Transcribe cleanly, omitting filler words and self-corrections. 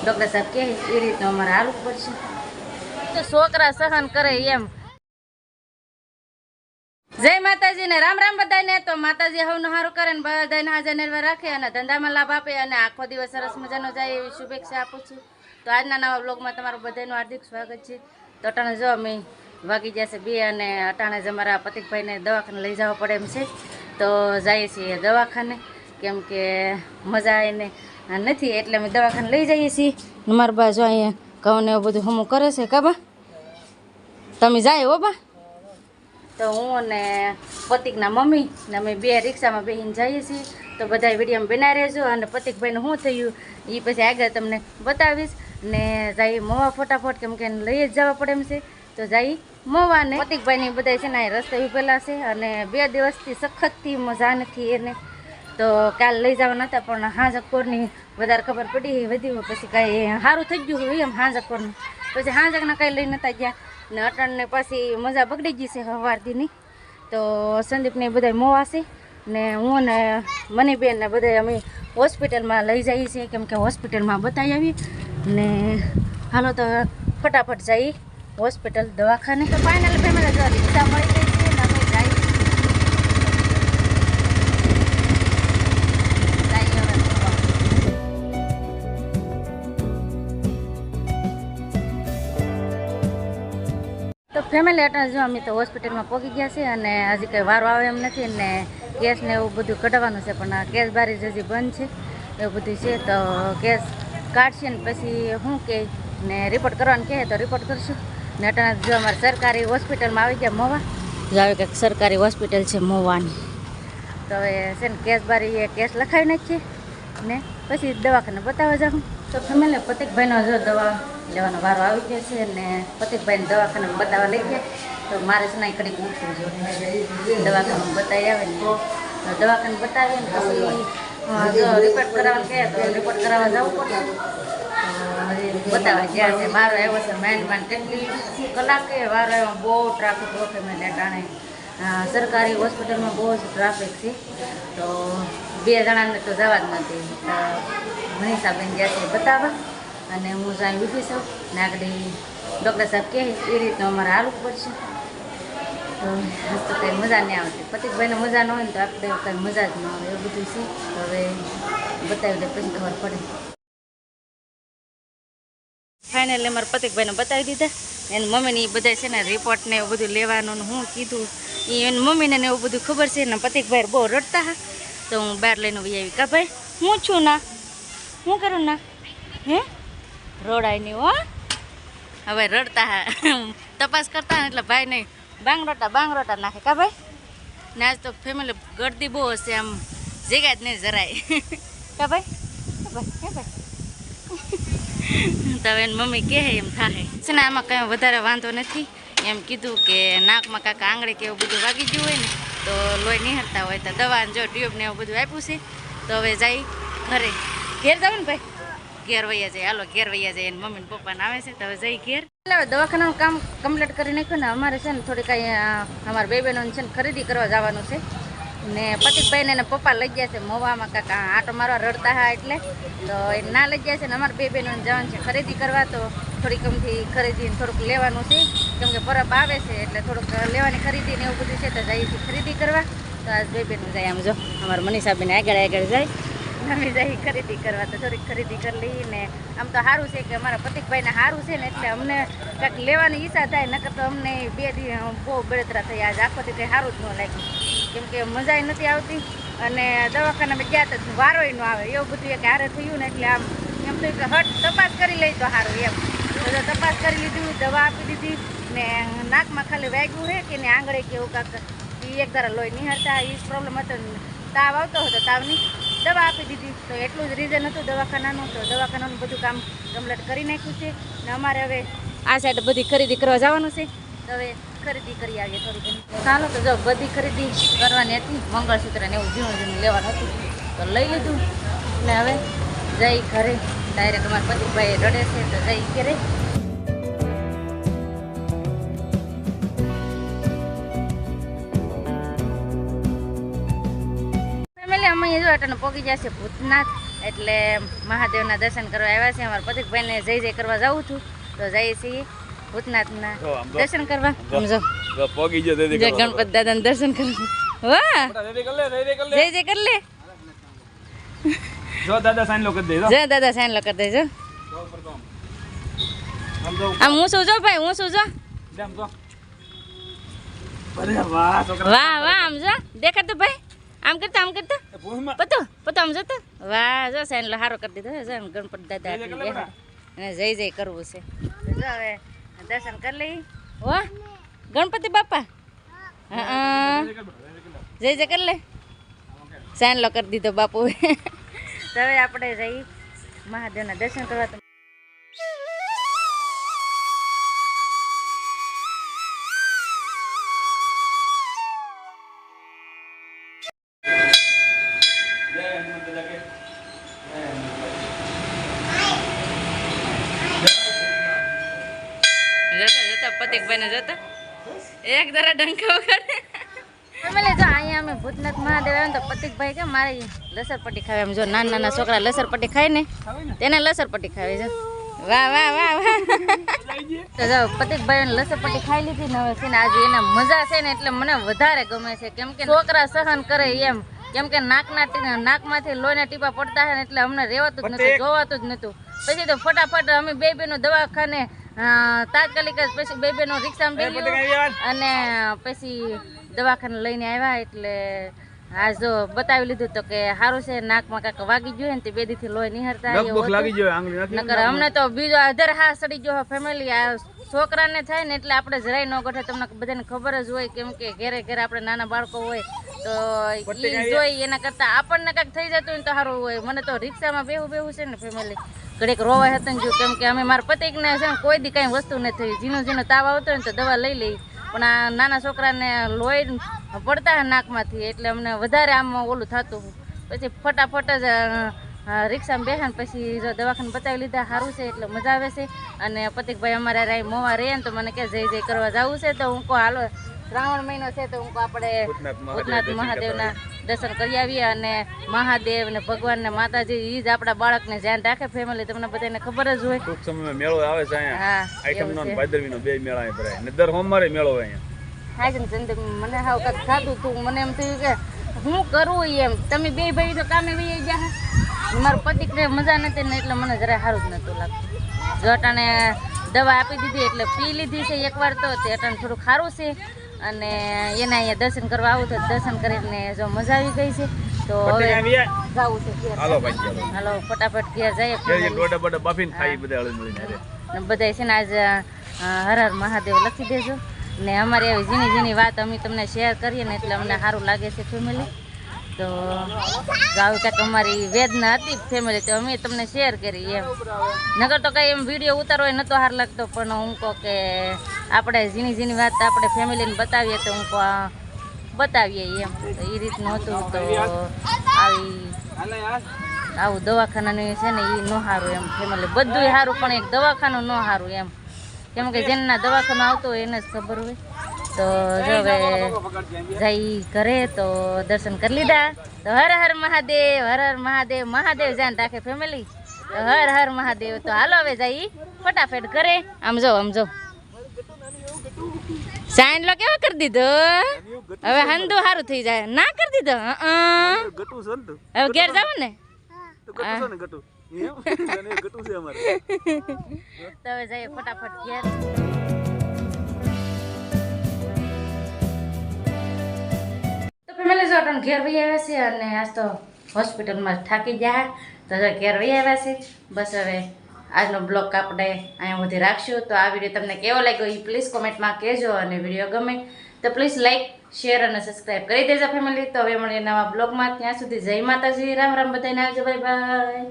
Doctor સાહેબ કહે એ રીતનું અમારે હાલવું પડશે. તો છોકરા સહન કરે એમ. જય માતાજી ને રામ રામ બધાને. તો માતાજી હવનું સારું કરે ને બધાને હાજર નિર્ભર રાખે અને ધંધામાં લાભ આપે અને આખો દિવસ સરસ મજાનો જાય એવી શુભેચ્છા આપું છું. તો આજના નવા બ્લોગમાં તમારું બધાનું હાર્દિક સ્વાગત છે. તો અટાણે જો અમે વાગી જશે 2 અને અટાણે જ અમારા પતિકભાઈને દવાખાને લઈ જવા પડે એમ છે. તો જઈએ છીએ દવાખાને, કેમ કે મજા એને નથી એટલે અમે દવાખાને લઈ જઈએ છીએ. મારા બા જો અહીંયા ઘઉં ને એવું બધું હમું કરે છે. કાબા તમે જાય હો બા? તો હું અને પતિકના મમ્મી ને અમે 2 રિક્ષામાં બેસીને જઈએ છીએ. તો બધા વિડીયોમાં બનાવી રહેજો અને પતિકભાઈને શું થયું એ પછી આગળ તમને બતાવીશ. ને જઈએ મોવા ફટાફટ, કેમ કે લઈ જ જવા પડે એમ છે. તો જઈ મોવા ને પતિકભાઈની બધા છે ને રસ્તે ઉભેલા છે અને 2 દિવસથી સખતથી મજા નથી એને. તો કાલ લઈ જવાના હતા પણ હાંજકોરની વધારે ખબર પડી વધી, પછી કાંઈ સારું થઈ ગયું હોય એમ હાંજકોરનું. પછી હાંજકના કાંઈ લઈ નતા ગયા ને અટાણને પાછી મજા બગડી ગઈ છે સવારથીની. તો સંદીપને બધા મોવા છે ને હું ને મનીબેન ને બધા અમે હોસ્પિટલમાં લઈ જઈએ છીએ, કેમ કે હોસ્પિટલમાં બતાવી આવીએ ને હાલો તો ફટાફટ જઈએ હોસ્પિટલ દવાખાને. તો ફાઇનલ ફેમિલી જો રિક્ષા મળી ગઈ છે ને અમે જઈએ. તો ફેમિલી અટાણે જો અમે તો હોસ્પિટલમાં પહોંચી ગયા છે અને હજી કંઈ વારો આવે એમ નથી ને કેસ ને એવું બધું કઢાવવાનું છે, પણ આ કેસ બારી હજી બંધ છે એવું બધું છે. તો કેસ કાઢશે ને પછી શું કહે ને રિપોર્ટ કરવાનું કહે તો રિપોર્ટ કરશું. ને અટાણે જો અમારે સરકારી હોસ્પિટલમાં આવી ગયા મોવા, જો આવી કંઈક સરકારી હોસ્પિટલ છે મોવાની. તો હવે છે ને કેસ બારી એ કેસ લખાવી નાખીએ ને પછી દવાખાને બતાવવા જાઉં. તો ફેમિલી પતિકભાઈનો જો દવા લેવાનો વારો આવી ગયો છે ને પતિકભાઈને દવાખાને બતાવવા લઈ ગયા. તો મારે છે ને કડીક ઉઠવું જોઈએ, દવાખાને બતાવી આવે ને તો દવાખાને બતાવીએ ને પછી જો રિપોર્ટ કરાવવાનું કહે તો રિપોર્ટ કરાવવા જવું પડશે. બતાવવા ગયા છે. વારો આવ્યો છે માંડ કેટલી કલાકે વારો આવ્યો. બહુ ટ્રાફિક હોય મેં ટાણે સરકારી હોસ્પિટલમાં બહુ જ ટ્રાફિક છે. તો 2 જણાને તો જવા જ નથી. મનીષાબેન ગયા છે બતાવવા અને હું જ્યાં ઊભી છું ને આગળ ડૉક્ટર સાહેબ કહે એ રીતનું અમારે હાલવું પડશે. તો આજ તો કંઈ મજા નહીં આવતી. પતિકભાઈને મજા ન હોય ને તો આપણે કંઈ મજા જ ન આવે એવું બધું છે. હવે બતાવી દે પછી ખબર પડે. ફાઇનલી અમારા પતિકભાઈને બતાવી દીધા. એની મમ્મીને એ બધા છે ને રિપોર્ટ ને એવું બધું લેવાનું ને હું કીધું એ એની મમ્મીને ને એવું બધું ખબર છે ને પતિકભાઈ બહુ રડતા હા. તો હું બહાર લઈને આવી આવી. કા ભાઈ હું છું ના હું કરું ના હે રોડાય નહીં હો. હવે રડતા હા તપાસ કરતા ને એટલે ભાઈ નહીં બાંગરોટા નાખે. કા ભાઈ ને આજ તો ફેમિલી ગળદી બહુ હશે, આમ જગ્યા જ નહીં જરાય. કા ભાઈ હે ભાઈ તો હવે મમ્મી કહે એમ થાય છે ને. આમાં કંઈ વધારે વાંધો નથી. એમ કીધું કે નાકમાં કાંકા આંગળી કે એવું બધું વાગી ગયું હોય ને તો લોહી નિહળતા હોય તો દવા જો ટ્યુબ ને એવું બધું આપ્યું છે. તો હવે જાય ઘરે. ઘેર જાવ ને ભાઈ, ઘેર વૈયા જાય. હાલો ઘેર વૈયા જાય. એને મમ્મી ને પપ્પાને આવે છે તો હવે જઈ ઘેર. એટલે હવે દવાખાનાનું કામ કમ્પ્લીટ કરી નાખ્યું ને અમારે છે ને થોડી કાંઈ અમારા 2 બહેનોને છે ને ખરીદી કરવા જવાનું છે ને પતિકભાઈને એને પપ્પા લઈ ગયા છે મોવામાં કાંકા આટો મારવા રડતા હા એટલે. તો એ ના લઈ ગયા છે ને અમારા 2 બહેનોને જવાનું છે ખરીદી કરવા. તો થોડીક અમથી ખરીદીને થોડુંક લેવાનું છે, કેમ કે પરબ આવે છે એટલે થોડુંક લેવાની ખરીદી ને એવું બધું છે. તો જઈએ છીએ ખરીદી કરવા. તો આજ 2 બહેનો જાય. આમ જો અમારા મનીષાબેન આગળ જાય, અમે જઈ ખરીદી કરવા. તો થોડીક ખરીદી કરી લઈને આમ તો સારું છે કે અમારા પતિકભાઈને સારું છે ને એટલે અમને કાંઈક લેવાની ઈચ્છા થાય. નકર તો અમને 2 દિવસ બહુ બળતરા થઈ. આજ આખોથી કંઈ સારું જ ન લાગ્યું, કેમ કે મજા નથી આવતી અને દવાખાનામાં ગયા તો વારોય ન આવે એવું બધું એક હારે થયું ને એટલે આમ એમ થયું કે હટ તપાસ કરી લઈ તો સારું એમ. તો તપાસ કરી લીધું, દવા આપી દીધી ને નાકમાં ખાલી વાગ્યું છે કે ને આંગળે કે એવું કાંક એ એક ધારા લોહી નિહાળતા એ પ્રોબ્લેમ હતો. તાવ આવતો હતો, તાવની દવા આપી દીધી. તો એટલું જ રીઝન હતું દવાખાનાનું. તો દવાખાનાનું બધું કામ કમ્પ્લીટ કરી નાખ્યું છે ને અમારે હવે આ સાઈડ બધી ખરીદી કરવા જવાનું છે. તો હવે ખરીદી કરી આવીએ થોડી ઘણી. ચાલો તો જો બધી ખરીદી કરવાની હતી, મંગળસૂત્ર ને એવું ઝીણું લેવાનું હતું તો લઈ લીધું ને હવે જઈ ઘરે. ડાયરેક્ટ અમારા પતિકભાઈ રડે છે તો જઈ ઘરે. ફેમિલી અમે જો અટાણે પહોંચી જશે ભૂતનાથ એટલે મહાદેવના દર્શન કરવા આવ્યા છે. અમારા પતિકભાઈને જય જય કરવા જાઉં છું તો જઈએ છીએ ભૂતનાથના દર્શન કરવા. સમજો ગણપત દાદાના દર્શન કરવા. વાહ જય જય કર લે. જો દાદા સાઈન લો કરી દેજો. જો દાદા સાઈન લો કરી દેજો. આમ હું શું જો ભાઈ હું શું જો. વાહ વાહ આમ જો દેખાતું ભાઈ આમ કરતા પતો પતો આમ જોતો. વાહ જો સાઈન લો હારો કરી દીધો. જો ગણપત દાદા અને જય જય કરવું છે. જો હવે દર્શન કરી લઈ. હો ગણપતિ બાપા જય જય કર લે. સાઈન લો કરી દીધો બાપુ. તો હવે આપણે જઈ મહાદેવના દર્શન કરવા. પતિકભાઈને જોતા એક દરા ડંકો કરે. જો અહીંયા અમે ભૂતનાથ મહાદેવ આવ્યા તો પતિકભાઈ કે મારી લસરપટ્ટી ખાવે. એમ જો નાના નાના છોકરા લસરપટ્ટી ખાય ને તેને લસરપટ્ટી ખાવે છે. વાહ વાહ વાહ વાહ. તો જો પતિકભાઈ લસરપટ્ટી ખાઈ લીધી ને હવે છે ને આજે એના મજા છે ને એટલે મને વધારે ગમે છે. કેમ કે છોકરા સહન કરે એમ. કેમ કે નાકમાંથી લોહીના ટીપા પડતા હોય ને એટલે અમને રહેવાતું જ નતું જોવાતું જ નતું. પછી તો ફટાફટ અમે બે બેનો દવાખાને તાત્કાલિક જ પછી બે બેનો રિક્ષામાં બેસી અને પછી દવાખાને લઈને આવ્યા. એટલે આ જો બતાવી લીધું તો કે સારું છે નાકમાં કાંક વાગી ગયું ને તે બે દીથી લોહી નિહરતા નકર અમને તો બીજો આધાર હા સડી ગયો ફેમિલી. આ છોકરાને થાય ને એટલે આપણે જરાય ન ગોઠે. તમને બધાને ખબર જ હોય કેમ કે ઘેરે ઘેરે આપણે નાના બાળકો હોય તો એ જોઈ એના કરતાં આપણને કાંઈક થઈ જતું હોય તો સારું હોય. મને તો રિક્ષામાં બેહું છે ને ફેમિલી ઘડીક રોવાય હતું ને જો કેમ કે અમે મારા પતિકને છે ને કોઈ દી કાંઈ વસ્તુ નથી. ઝીણો તાવ આવતો હોય ને તો દવા લઈ લઈ પણ આ નાના છોકરાને લોહી પડતા હોય નાકમાંથી એટલે અમને વધારે આમ ઓલું થતું. પછી ફટાફટ જ રિક્ષામાં બેસા ને પછી જો દવાખાને બતાવી લીધા સારું છે એટલે મજા આવે છે. અને પતિકભાઈ અમારે રાય મોવા રહે ને તો મને કે જય જય કરવા જવું છે તો હું કહું હાલો શ્રાવણ મહિનો છે તો હું આપણે ભૂતનાથ મહાદેવના દર્શન કરી આવીએ. અને મહાદેવ ને ભગવાન ને માતાજી એ જ આપણા બાળકને ધ્યાન રાખે ફેમિલી. તમને બધાને ખબર જ હોય ટૂંક સમયમાં મેળો આવે છે અહીંયા. આઈટમનો અને ભાદરવીનો બે મેળા ભરાય ને દર સોમવારે મેળો હોય અહીંયા. હા છે ને મને હાવ કાંઈક થતું હતું. મને એમ થયું કે હું કરું એમ. તમે બે ભાઈ તો કામે વહી ગયા. મારા પતિકને મજા નથી ને એટલે મને જરા સારું જ નહોતું લાગતું. જો અટાણે દવા આપી દીધી એટલે પી લીધી છે એકવાર તો તે અટાણે થોડુંક સારું છે. અને એના અહીંયા દર્શન કરવા આવું તો દર્શન કરીને જો મજા આવી ગઈ છે. તો હવે જવું છે હાલો ફટાફટ ઘેર જઈએ. બધા છે ને આજ હર હર મહાદેવ લખી દેજો. ને અમારી આવી ઝીણી ઝીણી વાત અમે તમને શેર કરીએ ને એટલે અમને સારું લાગે છે ફેમિલી. તો આવું કાંઈક અમારી વેદના હતી ફેમિલી તો અમે તમને શેર કરી એમ. નગર તો કાંઈ એમ વિડીયો ઉતારવો એ નહોતો સાર લાગતો પણ હું કહું કે આપણે ઝીણી ઝીણી વાત આપણે ફેમિલીને બતાવીએ તો હું કહું બતાવીએ એમ. તો એ રીતનું હતું. તો આવું દવાખાનાનું છે ને એ ન સારું એમ ફેમિલી. બધું સારું પણ એક દવાખાનું ન સારું એમ. કેમ કે જેના દવાખાનું આવતો હોય એને જ ખબર હોય. તો જો હવે જઈ ઘરે તો દર્શન કરી લીધા. તો હર હર મહાદેવ હર હર મહાદેવ. મહાદેવ ધ્યાન રાખે ફેમિલી. તો હર હર મહાદેવ. તો હાલો હવે જઈ ફટાફટ ઘરે. આમ જો સાઈન લો કેવો કરી દીધો. હવે હંધુ સારું થઈ જાય ના કરી દીધો. હવે ઘેર જાવ ને તો હવે જઈએ ફટાફટ ઘેર. ફેમિલી જો આપણે ઘેર વહી આવ્યા છે અને આજ તો હોસ્પિટલમાં થાકી ગયા તો ઘેર વહી આવ્યા છે. બસ હવે આજનો બ્લોગ આપણે અહીંયા સુધી રાખશું. તો આ વિડીયો તમને કેવો લાગ્યો એ પ્લીઝ કોમેન્ટમાં કહેજો. અને વિડીયો ગમે તો પ્લીઝ લાઈક શેર અને સબસ્ક્રાઈબ કરી દેજો ફેમિલી. તો હવે મળીએ નવા બ્લોગમાં. ત્યાં સુધી જય માતાજી. રામ રામ બધાને આવજો. Bye bye.